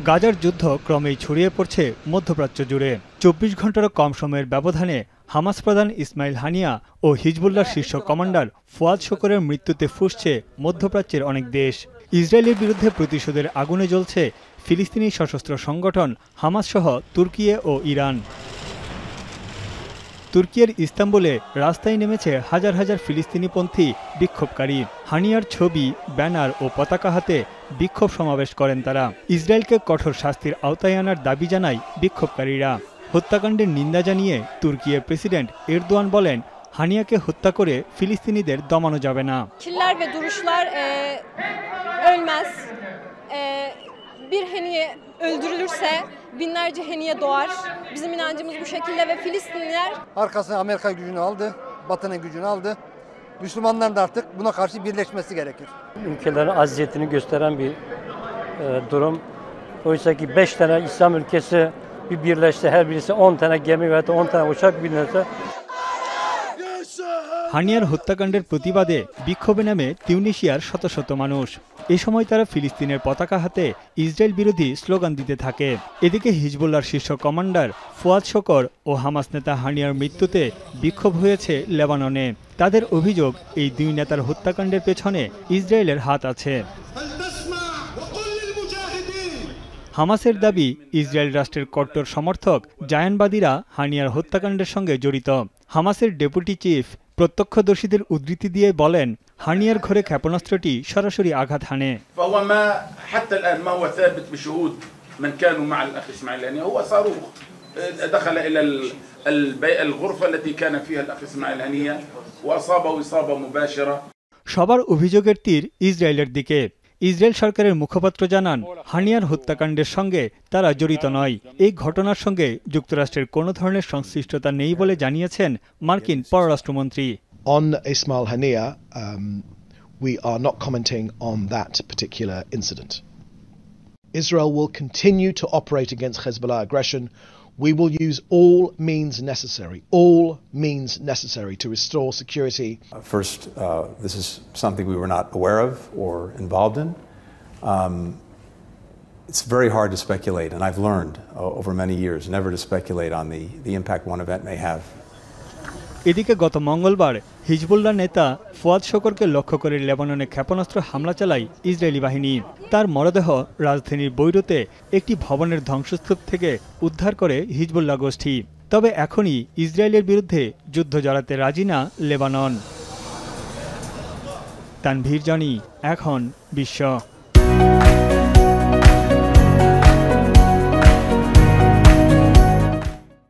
গাজার যুদ্ধ ক্রমেই ছড়িয়ে পড়ছে মধ্যপ্রাচ্য জুড়ে। ২৪ ঘন্টারও কম সময়ের ব্যবধানে হামাস প্রধান ইসমাইল হানিয়া ও হিজবুল্লাহর শীর্ষ কমান্ডার ফুয়াদ শকরের মৃত্যুতে ফুঁসছে মধ্যপ্রাচ্যের অনেক দেশ। ইসরায়েলের বিরুদ্ধে প্রতিশোধের আগুনে জ্বলছে ফিলিস্তিনি সশস্ত্র সংগঠন হামাস সহ তুর্কি ও ইরান। তুর্কির ইস্তাম্বুলে রাস্তায় নেমেছে হাজার হাজার ফিলিস্তিনিপন্থী বিক্ষোভকারী। হানিয়ার ছবি, ব্যানার ও পতাকা হাতে বিক্ষোভ সমাবেশ করেন তারা। ইসরায়েলকে কঠোর শাস্তির আওতায় আনার দাবি জানায় বিক্ষোভকারীরা। হত্যাকাণ্ডের নিন্দা জানিয়ে তুর্কির প্রেসিডেন্ট এরদোয়ান বলেন, হানিয়াকে হত্যা করে ফিলিস্তিনিদের দমানো যাবে না। Bir heniye öldürülürse binlerce heniye doğar. Bizim inancımız bu şekilde ve Filistinliler arkasına Amerika gücünü aldı, Batı'nın gücünü aldı. Müslümanların da artık buna karşı birleşmesi gerekir. Ülkelerin aziyetini gösteren bir durum. Oysa ki 5 tane İslam ülkesi bir birleşse, her birisi 10 tane gemi veya 10 tane uçak binirse. হানিয়ার হত্যাকাণ্ডের প্রতিবাদে বিক্ষোভে নামে তিউনিসিয়ার শত শত মানুষ। এ সময় তারা ফিলিস্তিনের পতাকা হাতে ইসরায়েল বিরোধী স্লোগান দিতে থাকে। এদিকে হিজবুল্লাহর শীর্ষ কমান্ডার ফুয়াদ শকর ও হামাস নেতা হানিয়ার মৃত্যুতে বিক্ষোভ হয়েছে লেবাননে। তাদের অভিযোগ, এই দুই নেতার হত্যাকাণ্ডের পেছনে ইসরায়েলের হাত আছে। হামাসের দাবি, ইসরায়েল রাষ্ট্রের কট্টর সমর্থক জায়ানবাদীরা হানিয়ার হত্যাকাণ্ডের সঙ্গে জড়িত। হামাসের ডেপুটি চিফ প্রত্যক্ষদর্শীদের উদ্ধৃতি দিয়ে বলেন, হানিয়ার ঘরে ক্ষেপণাস্ত্রটি সরাসরি আঘাত হানে। সবার অভিযোগের তীর ইসরায়েলের দিকে। ইসরায়েল সরকারের মুখপাত্র জানান, হানিয়ার হত্যাকাণ্ডের সঙ্গে তারা জড়িত নয়। এই ঘটনার সঙ্গে যুক্তরাষ্ট্রের কোনো ধরনের সংশ্লিষ্টতা নেই বলে জানিয়েছেন মার্কিন পররাষ্ট্রমন্ত্রী। On Ismail Haniyeh, we are not commenting on that particular incident. Israel will continue to operate against Hezbollah aggression. We will use all means necessary to restore security. First, this is something we were not aware of or involved in. It's very hard to speculate, and I've learned over many years never to speculate on the impact one event may have. এদিকে গত মঙ্গলবার Hezbollah নেতা ফুয়াদ শকরকে লক্ষ্য করে লেবাননে ক্ষেপণাস্ত্র হামলা চালায় ইসরায়েলি বাহিনী। তার মরদেহ রাজধানীর বৈরুতে একটি ভবনের ধ্বংসস্তূপ থেকে উদ্ধার করে হিজবুল্লাহ গোষ্ঠী। তবে এখনই ইসরায়েলের বিরুদ্ধে যুদ্ধ জড়াতে রাজি না লেবানন। তানভীর জনি, এখন বিশ্ব।